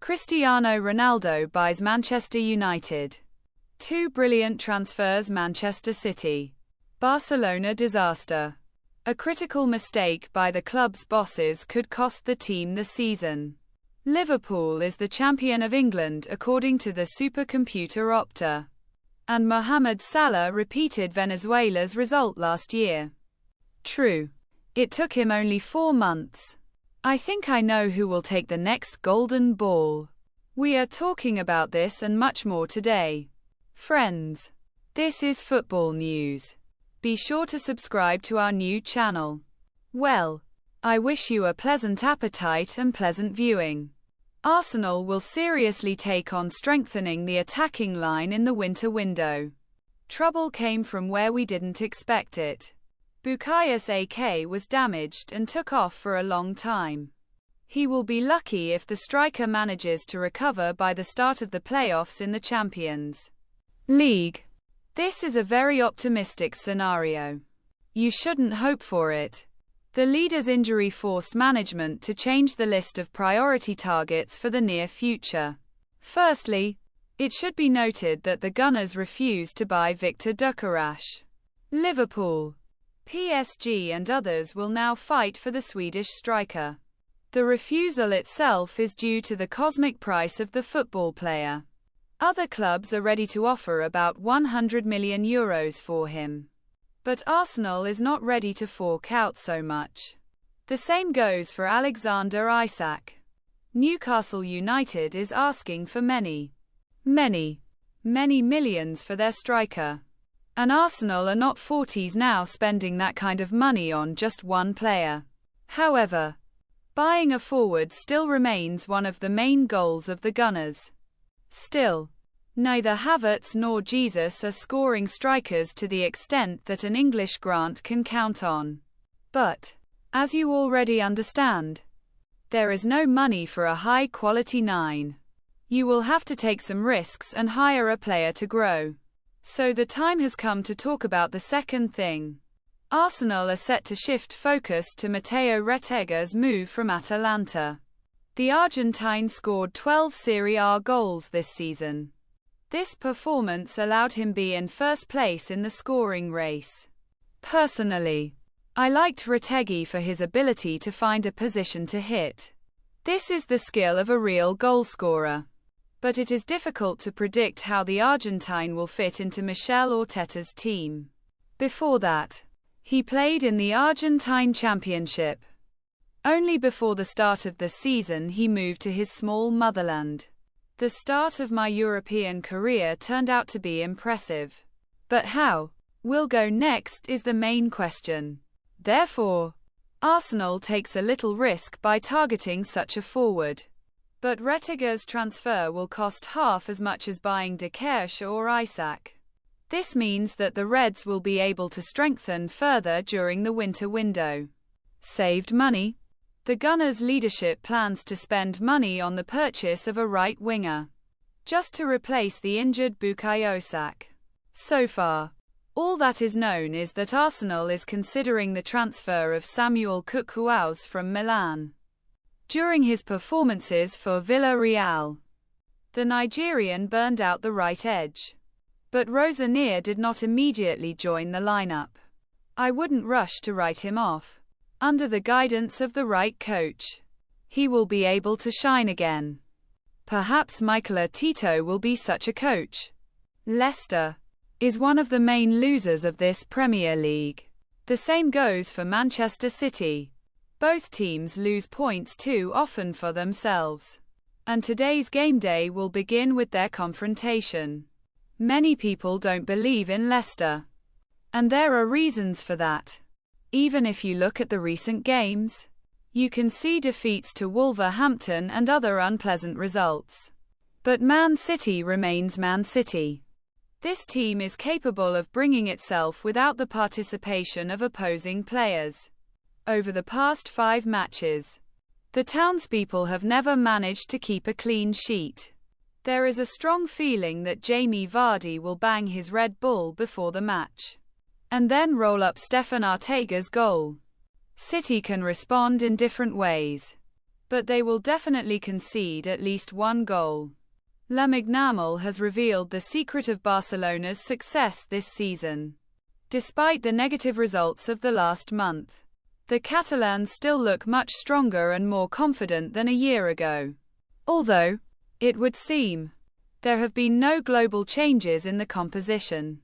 Cristiano Ronaldo buys Manchester United. Two brilliant transfers. Manchester City. Barcelona disaster. A critical mistake by the club's bosses could cost the team the season. Liverpool is the champion of England according to the supercomputer Opta. And Mohamed Salah repeated Venezuela's result last year. True. It took him only 4 months. I think I know who will take the next golden ball. We are talking about this and much more today. Friends, this is football news. Be sure to subscribe to our new channel. Well, I wish you a pleasant appetite and pleasant viewing. Arsenal will seriously take on strengthening the attacking line in the winter window. Trouble came from where we didn't expect it. Bukayo Saka was damaged and took off for a long time. He will be lucky if the striker manages to recover by the start of the playoffs in the Champions League. This is a very optimistic scenario. You shouldn't hope for it. The leader's injury forced management to change the list of priority targets for the near future. Firstly, it should be noted that the Gunners refused to buy Victor Gyökeres. Liverpool, PSG and others will now fight for the Swedish striker. The refusal itself is due to the cosmic price of the football player. Other clubs are ready to offer about €100 million for him. But Arsenal is not ready to fork out so much. The same goes for Alexander Isak. Newcastle United is asking for many millions for their striker. And Arsenal are not 40s now spending that kind of money on just one player. However, buying a forward still remains one of the main goals of the Gunners. Still, neither Havertz nor Jesus are scoring strikers to the extent that an English grant can count on. But, as you already understand, there is no money for a high-quality 9. You will have to take some risks and hire a player to grow. So the time has come to talk about the second thing. Arsenal are set to shift focus to Matteo Retegger's move from Atalanta. The Argentine scored 12 Serie A goals this season. This performance allowed him be in first place in the scoring race. Personally, I liked Retegui for his ability to find a position to hit. This is the skill of a real goalscorer. But it is difficult to predict how the Argentine will fit into Mikel Arteta's team. Before that, he played in the Argentine Championship. Only before the start of the season he moved to his small motherland. The start of my European career turned out to be impressive. But how we'll go next is the main question. Therefore, Arsenal takes a little risk by targeting such a forward. But Retegger's transfer will cost half as much as buying Gyökeres or Isak. This means that the Reds will be able to strengthen further during the winter window. Saved money? The Gunners' leadership plans to spend money on the purchase of a right winger, just to replace the injured Bukayo Saka. So far, all that is known is that Arsenal is considering the transfer of Samuel Cucurella from Milan. During his performances for Villarreal, the Nigerian burned out the right edge. But Rosanir did not immediately join the lineup. I wouldn't rush to write him off. Under the guidance of the right coach, he will be able to shine again. Perhaps Mikel Arteta will be such a coach. Leicester is one of the main losers of this Premier League. The same goes for Manchester City. Both teams lose points too often for themselves. And today's game day will begin with their confrontation. Many people don't believe in Leicester. And there are reasons for that. Even if you look at the recent games, you can see defeats to Wolverhampton and other unpleasant results. But Man City remains Man City. This team is capable of bringing itself without the participation of opposing players. Over the past 5 matches, the townspeople have never managed to keep a clean sheet. There is a strong feeling that Jamie Vardy will bang his Red Bull before the match, and then roll up Stefan Arteaga's goal. City can respond in different ways. but they will definitely concede at least one goal. Lamine has revealed the secret of Barcelona's success this season. Despite the negative results of the last month, the Catalans still look much stronger and more confident than a year ago. Although, it would seem, there have been no global changes in the composition.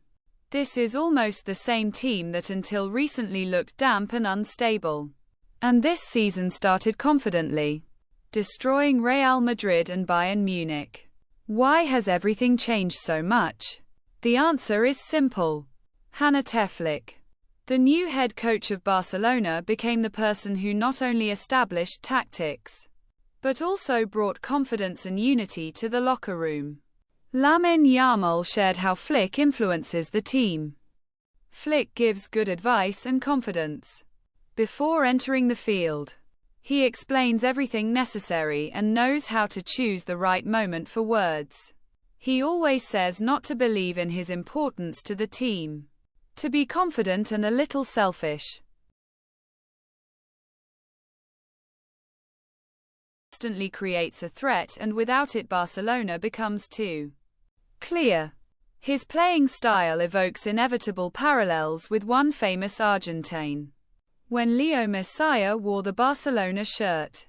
This is almost the same team that until recently looked damp and unstable. And this season started confidently, destroying Real Madrid and Bayern Munich. Why has everything changed so much? The answer is simple. Hansi Flick, the new head coach of Barcelona, became the person who not only established tactics, but also brought confidence and unity to the locker room. Lamine Yamal shared how Flick influences the team. Flick gives good advice and confidence. Before entering the field, he explains everything necessary and knows how to choose the right moment for words. He always says not to believe in his importance to the team, to be confident and a little selfish. Constantly creates a threat, and without it Barcelona becomes too clear. His playing style evokes inevitable parallels with one famous Argentine. When Leo Messi wore the Barcelona shirt,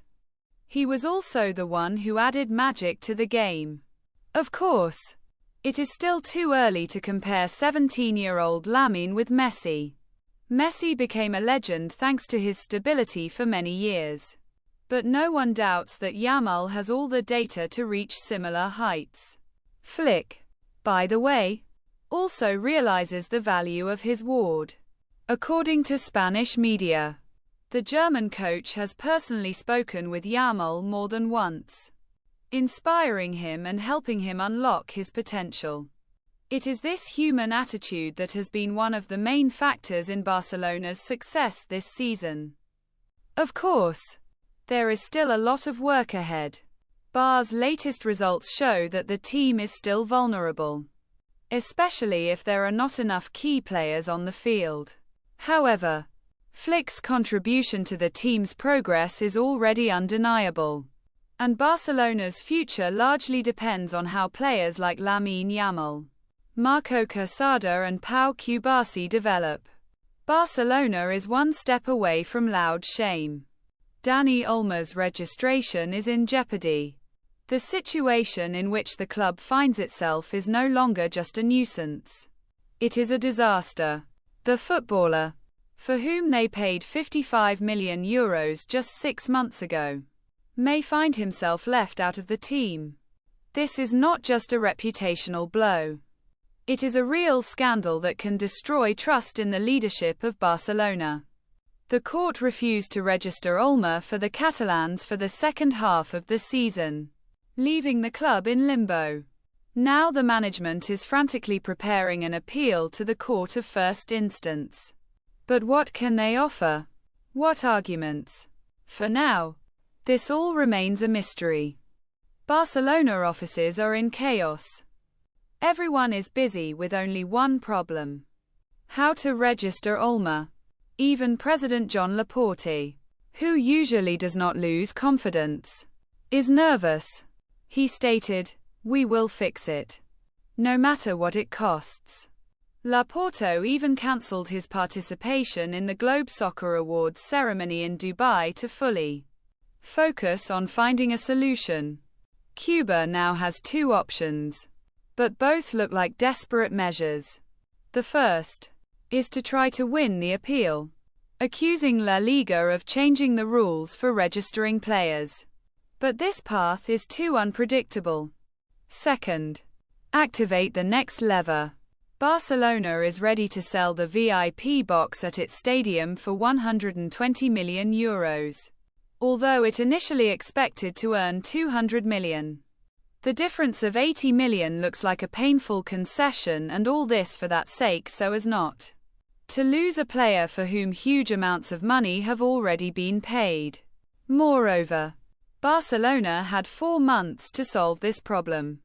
he was also the one who added magic to the game. Of course, it is still too early to compare 17-year-old Lamine with Messi. Messi became a legend thanks to his stability for many years. But no one doubts that Yamal has all the data to reach similar heights. Flick, by the way, also realizes the value of his ward. According to Spanish media, the German coach has personally spoken with Yamal more than once, inspiring him and helping him unlock his potential. It is this human attitude that has been one of the main factors in Barcelona's success this season. Of course, there is still a lot of work ahead. Bar's latest results show that the team is still vulnerable, especially if there are not enough key players on the field. However, Flick's contribution to the team's progress is already undeniable, and Barcelona's future largely depends on how players like Lamine Yamal, Marco Quesada and Pau Cubarsí develop. Barcelona is one step away from loud shame. Dani Olmo's registration is in jeopardy. The situation in which the club finds itself is no longer just a nuisance. It is a disaster. The footballer, for whom they paid €55 million just 6 months ago, may find himself left out of the team. This is not just a reputational blow. It is a real scandal that can destroy trust in the leadership of Barcelona. The court refused to register Olmo for the Catalans for the second half of the season, leaving the club in limbo. Now the management is frantically preparing an appeal to the court of first instance. But what can they offer? What arguments? For now, this all remains a mystery. Barcelona offices are in chaos. Everyone is busy with only one problem: how to register Olmo. Even President John Laporte, who usually does not lose confidence, is nervous. He stated, "We will fix it, no matter what it costs." Laporte even cancelled his participation in the Globe Soccer Awards ceremony in Dubai to fully focus on finding a solution. Cuba now has 2 options, but both look like desperate measures. The first is to try to win the appeal, accusing La Liga of changing the rules for registering players. But this path is too unpredictable. Second, activate the next lever. Barcelona is ready to sell the VIP box at its stadium for €120 million, although it initially expected to earn €200 million. The difference of €80 million looks like a painful concession, and all this for that sake so as not to lose a player for whom huge amounts of money have already been paid. Moreover, Barcelona had 4 months to solve this problem.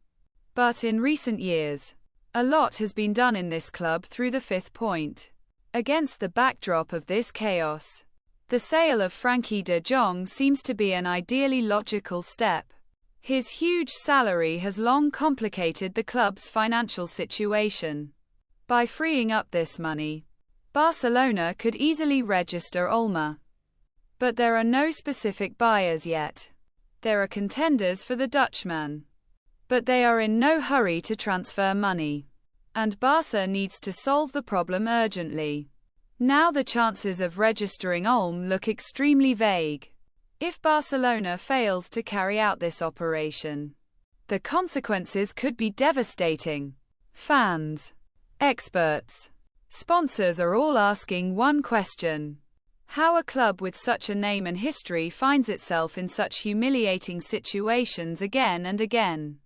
But in recent years, a lot has been done in this club through the 5th point. Against the backdrop of this chaos, The sale of Frankie de Jong seems to be an ideally logical step. His huge salary has long complicated the club's financial situation. By freeing up this money, Barcelona could easily register Olmo. But there are no specific buyers yet. There are contenders for the Dutchman, but they are in no hurry to transfer money. And Barca needs to solve the problem urgently. Now the chances of registering Olmo look extremely vague. If Barcelona fails to carry out this operation, the consequences could be devastating. Fans, experts, sponsors are all asking one question: how a club with such a name and history finds itself in such humiliating situations again and again.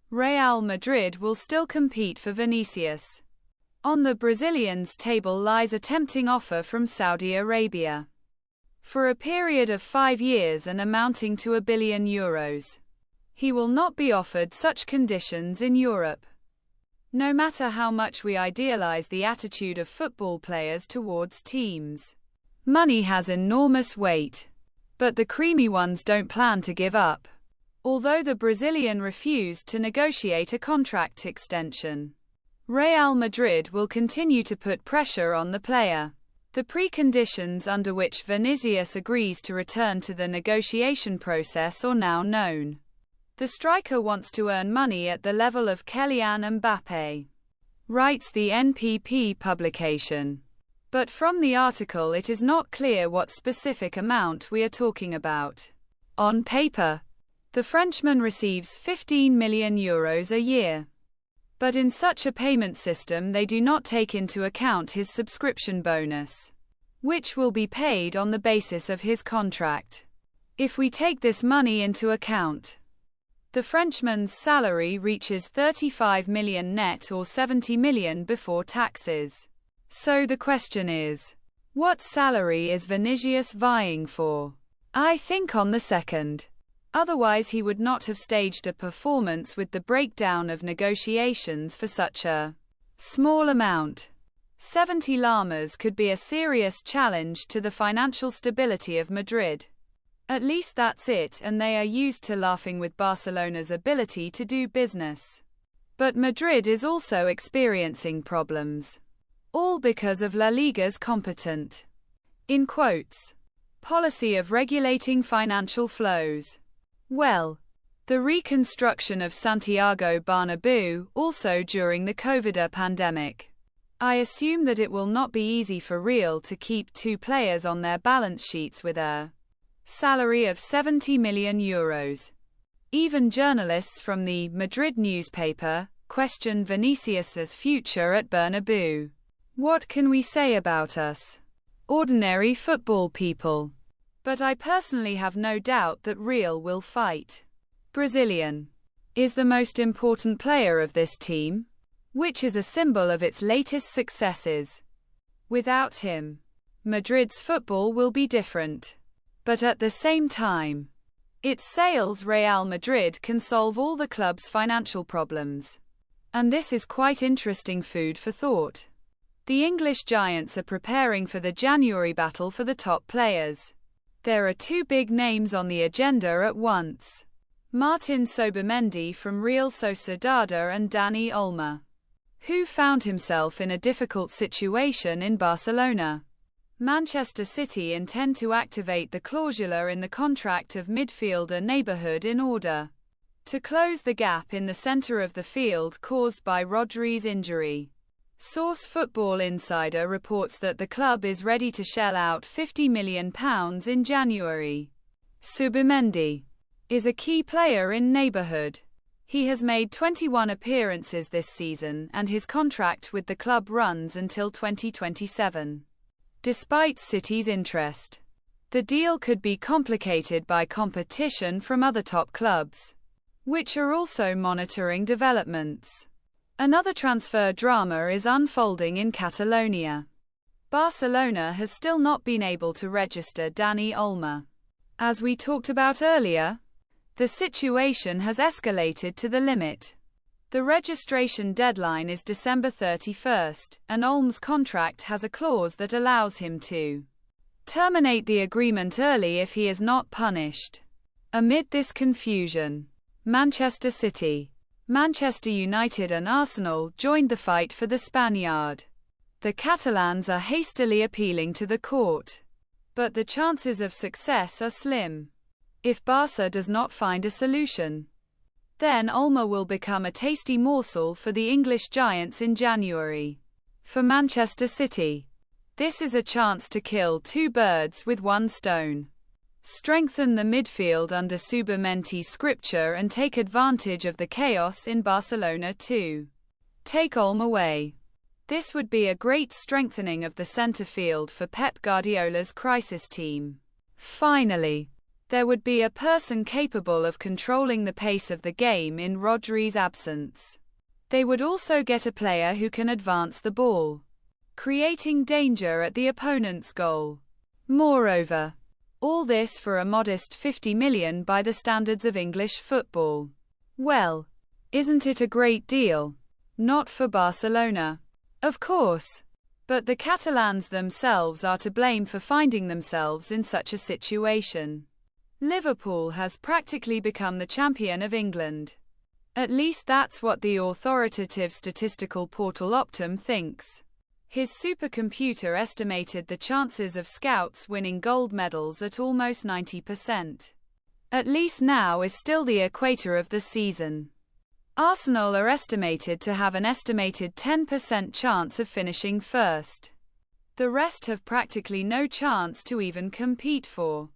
Real Madrid will still compete for Vinicius. On the Brazilian's table lies a tempting offer from Saudi Arabia for a period of 5 years and amounting to €1 billion. He will not be offered such conditions in Europe. No matter how much we idealize the attitude of football players towards teams, money has enormous weight. But the creamy ones don't plan to give up. Although the Brazilian refused to negotiate a contract extension, Real Madrid will continue to put pressure on the player. The preconditions under which Vinicius agrees to return to the negotiation process are now known. The striker wants to earn money at the level of Kylian Mbappé, writes the NPP publication. But from the article it is not clear what specific amount we are talking about. On paper, the Frenchman receives €15 million a year. But in such a payment system they do not take into account his subscription bonus, which will be paid on the basis of his contract. If we take this money into account, the Frenchman's salary reaches €35 million net or €70 million before taxes. So the question is, what salary is Vinicius vying for? I think on the second. Otherwise he would not have staged a performance with the breakdown of negotiations for such a small amount. 70 llamas could be a serious challenge to the financial stability of Madrid. At least that's it, and they are used to laughing with Barcelona's ability to do business. But Madrid is also experiencing problems. All because of La Liga's competent, in quotes, policy of regulating financial flows. Well, the reconstruction of Santiago Bernabéu, also during the COVID pandemic. I assume that it will not be easy for Real to keep 2 players on their balance sheets with a salary of €70 million. Even journalists from the Madrid newspaper question Vinicius's future at Bernabéu. What can we say about us ordinary football people? But I personally have no doubt that Real will fight. Brazilian is the most important player of this team, which is a symbol of its latest successes. Without him, Madrid's football will be different. But at the same time, its sales Real Madrid can solve all the club's financial problems. And this is quite interesting food for thought. The English giants are preparing for the January battle for the top players. There are 2 big names on the agenda at once: Martin Zubimendi from Real Sociedad and Dani Olmo, who found himself in a difficult situation in Barcelona. Manchester City intend to activate the clausula in the contract of midfielder neighborhood in order to close the gap in the center of the field caused by Rodri's injury. Source Football Insider reports that the club is ready to shell out £50 million in January. Zubimendi is a key player in neighborhood. He has made 21 appearances this season and his contract with the club runs until 2027. Despite City's interest, the deal could be complicated by competition from other top clubs, which are also monitoring developments. Another transfer drama is unfolding in Catalonia. Barcelona has still not been able to register Dani Olmo. As we talked about earlier, the situation has escalated to the limit. The registration deadline is December 31st, and Olmo's contract has a clause that allows him to terminate the agreement early if he is not punished. Amid this confusion, Manchester City, Manchester United and Arsenal joined the fight for the Spaniard. The Catalans are hastily appealing to the court, but the chances of success are slim. If Barca does not find a solution, then Olmo will become a tasty morsel for the English giants in January. For Manchester City, this is a chance to kill two birds with one stone. Strengthen the midfield under Subamenti's scripture and take advantage of the chaos in Barcelona too. Take Olmo away. This would be a great strengthening of the centre field for Pep Guardiola's crisis team. Finally, there would be a person capable of controlling the pace of the game in Rodri's absence. They would also get a player who can advance the ball, creating danger at the opponent's goal. Moreover, all this for a modest 50 million by the standards of English football. Well, isn't it a great deal? Not for Barcelona, of course, but the Catalans themselves are to blame for finding themselves in such a situation. Liverpool has practically become the champion of England. At least that's what the authoritative statistical portal Optum thinks. His supercomputer estimated the chances of scouts winning gold medals at almost 90%. At least now is still the equator of the season. Arsenal are estimated to have an estimated 10% chance of finishing first. The rest have practically no chance to even compete for.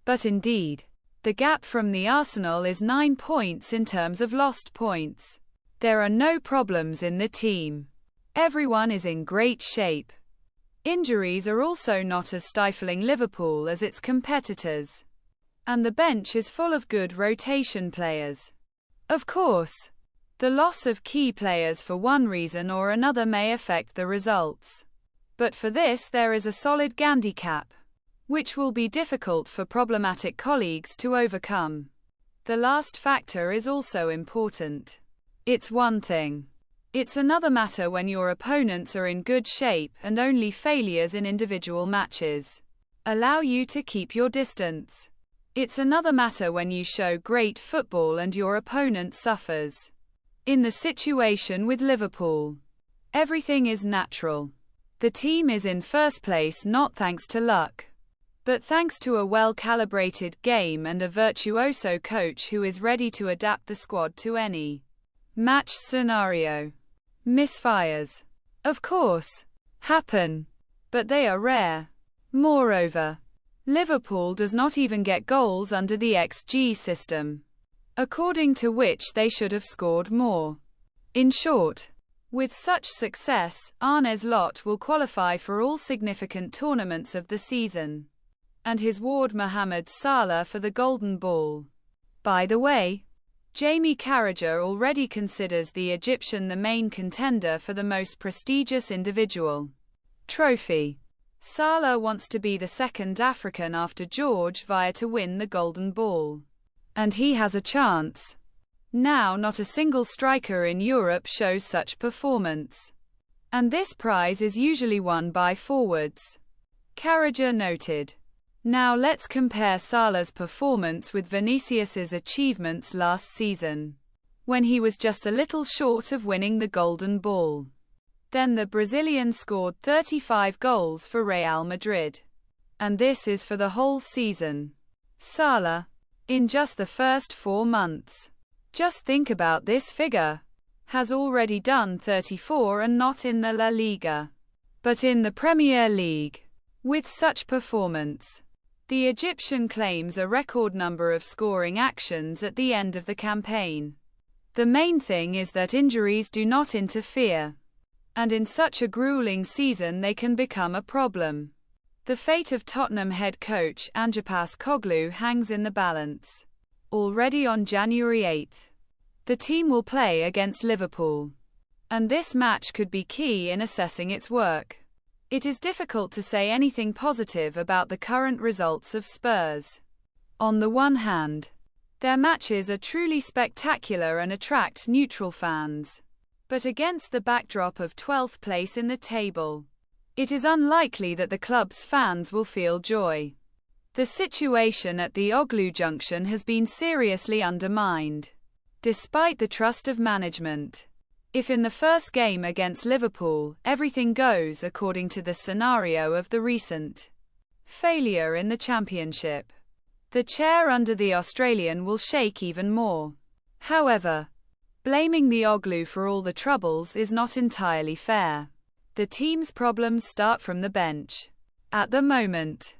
But indeed, the gap from the Arsenal is 9 points in terms of lost points. There are no problems in the team. Everyone is in great shape. Injuries are also not as stifling Liverpool as its competitors. And the bench is full of good rotation players. Of course, the loss of key players for one reason or another may affect the results. But for this there is a solid handicap, which will be difficult for problematic colleagues to overcome. The last factor is also important. It's one thing. It's another matter when your opponents are in good shape and only failures in individual matches allow you to keep your distance. It's another matter when you show great football and your opponent suffers. In the situation with Liverpool, everything is natural. The team is in first place not thanks to luck, but thanks to a well-calibrated game and a virtuoso coach who is ready to adapt the squad to any match scenario. Misfires, of course, happen, but they are rare. Moreover, Liverpool does not even get goals under the XG system, according to which they should have scored more. In short, with such success, Arne Slot will qualify for all significant tournaments of the season, and his ward Mohamed Salah for the Golden Ball. By the way, Jamie Carragher already considers the Egyptian the main contender for the most prestigious individual trophy. Salah wants to be the second African after George Weah to win the Golden Ball. And he has a chance. Now not a single striker in Europe shows such performance. And this prize is usually won by forwards, Carragher noted. Now let's compare Salah's performance with Vinicius's achievements last season, when he was just a little short of winning the Golden Ball. Then the Brazilian scored 35 goals for Real Madrid. And this is for the whole season. Salah, in just the first 4 months, just think about this figure, has already done 34 and not in the La Liga, but in the Premier League. With such performance, the Egyptian claims a record number of scoring actions at the end of the campaign. The main thing is that injuries do not interfere, and in such a grueling season they can become a problem. The fate of Tottenham head coach Angepas Koglu hangs in the balance. Already on January 8th, the team will play against Liverpool, and this match could be key in assessing its work. It is difficult to say anything positive about the current results of Spurs. On the one hand, their matches are truly spectacular and attract neutral fans. But against the backdrop of 12th place in the table, it is unlikely that the club's fans will feel joy. The situation at the Oglu Junction has been seriously undermined, despite the trust of management. If in the first game against Liverpool, everything goes according to the scenario of the recent failure in the Championship, the chair under the Australian will shake even more. However, blaming the Oglu for all the troubles is not entirely fair. The team's problems start from the bench. At the moment,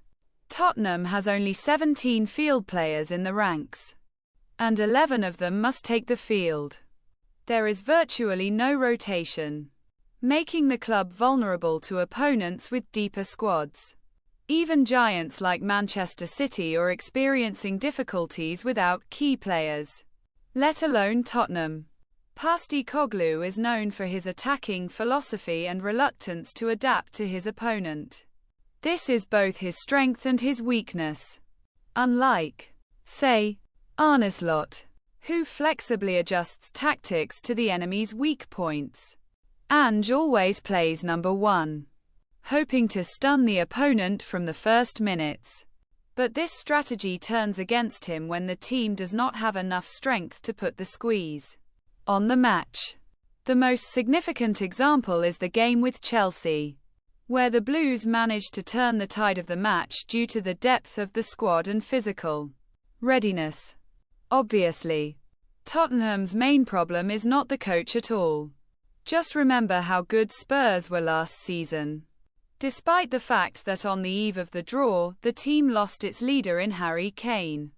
Tottenham has only 17 field players in the ranks, and 11 of them must take the field. There is virtually no rotation, making the club vulnerable to opponents with deeper squads. Even giants like Manchester City are experiencing difficulties without key players, let alone Tottenham. Postecoglou is known for his attacking philosophy and reluctance to adapt to his opponent. This is both his strength and his weakness. Unlike, say, Arne Slot, who flexibly adjusts tactics to the enemy's weak points, Ange always plays number 1, hoping to stun the opponent from the first minutes. But this strategy turns against him when the team does not have enough strength to put the squeeze on the match. The most significant example is the game with Chelsea, where the Blues managed to turn the tide of the match due to the depth of the squad and physical readiness. Obviously, Tottenham's main problem is not the coach at all. Just remember how good Spurs were last season. Despite the fact that on the eve of the draw, the team lost its leader in Harry Kane.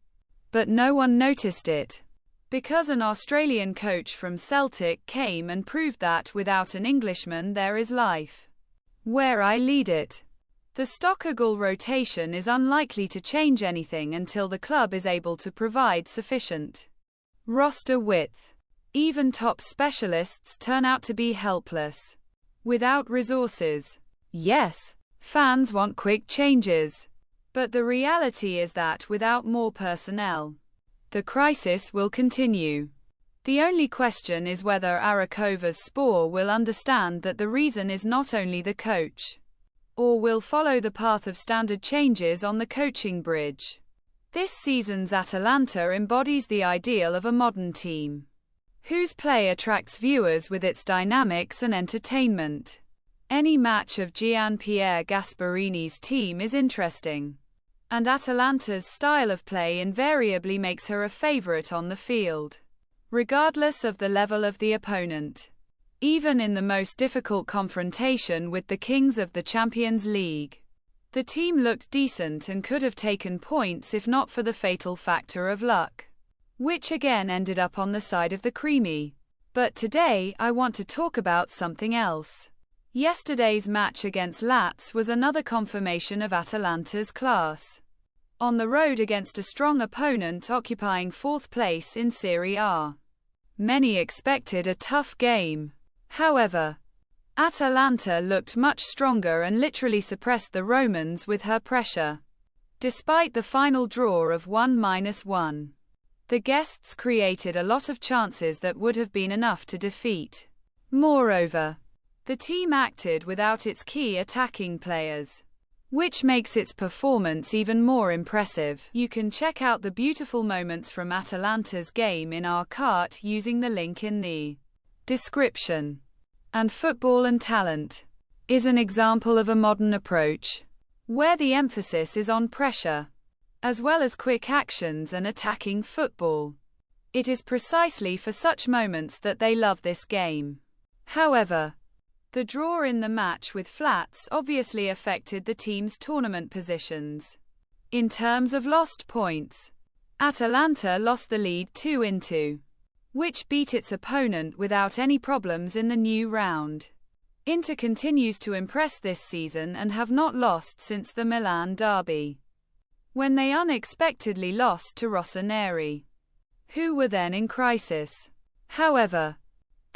But no one noticed it, because an Australian coach from Celtic came and proved that without an Englishman there is life where I lead it. The Stockagul rotation is unlikely to change anything until the club is able to provide sufficient roster width. Even top specialists turn out to be helpless without resources. Yes, fans want quick changes, but the reality is that without more personnel, the crisis will continue. The only question is whether Arakova's Spor will understand that the reason is not only the coach, or will follow the path of standard changes on the coaching bridge. This season's Atalanta embodies the ideal of a modern team, whose play attracts viewers with its dynamics and entertainment. Any match of Gian-Pierre Gasparini's team is interesting, and Atalanta's style of play invariably makes her a favorite on the field, regardless of the level of the opponent. Even in the most difficult confrontation with the Kings of the Champions League, the team looked decent and could have taken points if not for the fatal factor of luck, which again ended up on the side of the creamy. But today, I want to talk about something else. Yesterday's match against Lazio was another confirmation of Atalanta's class. On the road against a strong opponent occupying 4th place in Serie A, many expected a tough game. However, Atalanta looked much stronger and literally suppressed the Romans with her pressure. Despite the final draw of 1-1, the guests created a lot of chances that would have been enough to defeat. Moreover, the team acted without its key attacking players, which makes its performance even more impressive. You can check out the beautiful moments from Atalanta's game in our cart using the link in the description. And Football and Talent is an example of a modern approach, where the emphasis is on pressure, as well as quick actions and attacking football. It is precisely for such moments that they love this game. However, the draw in the match with Flats obviously affected the team's tournament positions. In terms of lost points, Atalanta lost the lead 2-2, which beat its opponent without any problems in the new round. Inter continues to impress this season and have not lost since the Milan derby, when they unexpectedly lost to Rossoneri, who were then in crisis. However,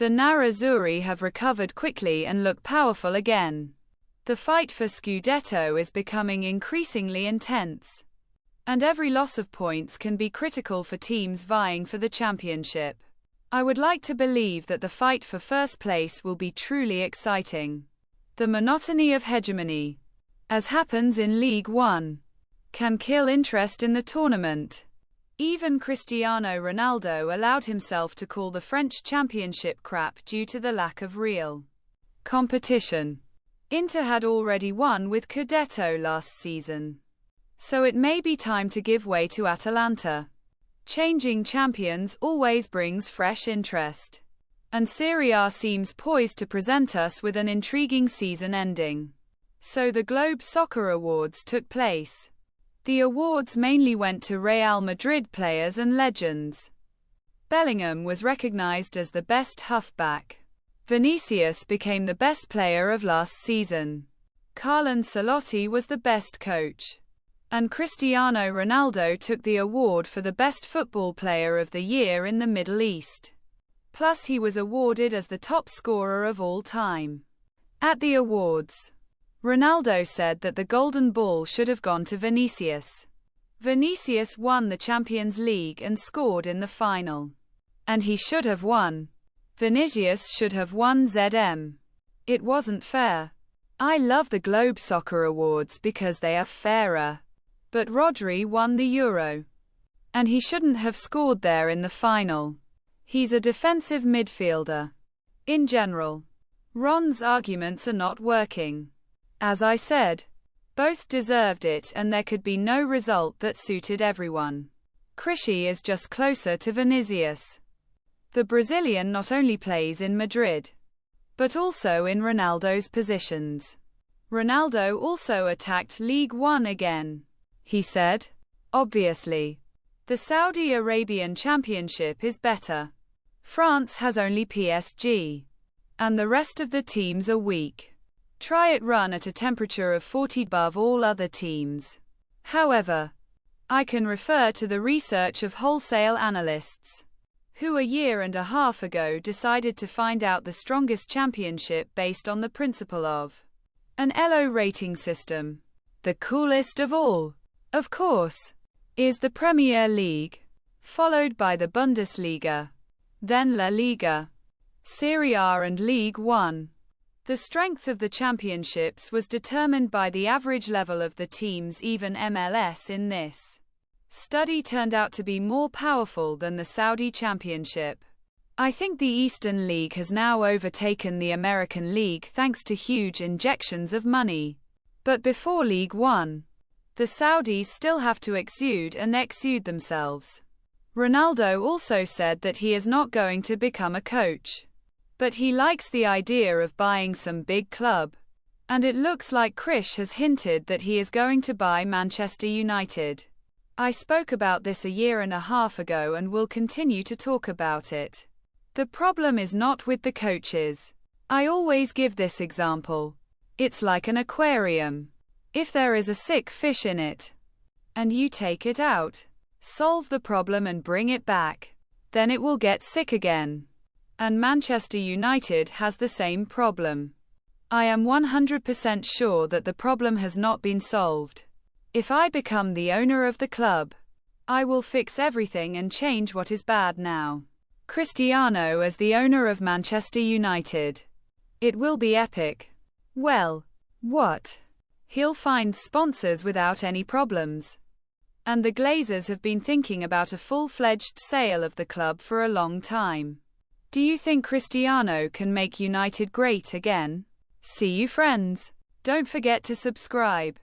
the Nerazzurri have recovered quickly and look powerful again. The fight for Scudetto is becoming increasingly intense, and every loss of points can be critical for teams vying for the championship. I would like to believe that the fight for first place will be truly exciting. The monotony of hegemony, as happens in League One, can kill interest in the tournament. Even Cristiano Ronaldo allowed himself to call the French Championship crap due to the lack of real competition. Inter had already won with Scudetto last season, so it may be time to give way to Atalanta. Changing champions always brings fresh interest, and Serie A seems poised to present us with an intriguing season ending. So the Globe Soccer Awards took place. The awards mainly went to Real Madrid players and legends. Bellingham was recognized as the best halfback. Vinicius became the best player of last season. Carlo Ancelotti was the best coach. And Cristiano Ronaldo took the award for the best football player of the year in the Middle East. Plus he was awarded as the top scorer of all time. At the awards, Ronaldo said that the Golden Ball should have gone to Vinicius. Vinicius won the Champions League and scored in the final. And he should have won. Vinicius should have won ZM. It wasn't fair. I love the Globe Soccer Awards because they are fairer. But Rodri won the Euro. And he shouldn't have scored there in the final. He's a defensive midfielder. In general, Ron's arguments are not working. As I said, both deserved it and there could be no result that suited everyone. Cristiano is just closer to Vinicius. The Brazilian not only plays in Madrid, but also in Ronaldo's positions. Ronaldo also attacked League One again. He said, obviously, the Saudi Arabian Championship is better. France has only PSG. And the rest of the teams are weak. Try it run at a temperature of 40 above all other teams. However, I can refer to the research of wholesale analysts, who a year and a half ago decided to find out the strongest championship based on the principle of an ELO rating system. The coolest of all, of course, is the Premier League, followed by the Bundesliga, then La Liga, Serie A and League One. The strength of the championships was determined by the average level of the teams. Even MLS in this study turned out to be more powerful than the Saudi Championship. I think the Eastern League has now overtaken the American League thanks to huge injections of money. But before League One, the Saudis still have to exude themselves. Ronaldo also said that he is not going to become a coach, but he likes the idea of buying some big club. And it looks like Krish has hinted that he is going to buy Manchester United. I spoke about this a year and a half ago and will continue to talk about it. The problem is not with the coaches. I always give this example. It's like an aquarium. If there is a sick fish in it, and you take it out, solve the problem and bring it back, then it will get sick again. And Manchester United has the same problem. I am 100% sure that the problem has not been solved. If I become the owner of the club, I will fix everything and change what is bad now. Cristiano as the owner of Manchester United. It will be epic. Well, what? He'll find sponsors without any problems. And the Glazers have been thinking about a full-fledged sale of the club for a long time. Do you think Cristiano can make United great again? See you friends. Don't forget to subscribe.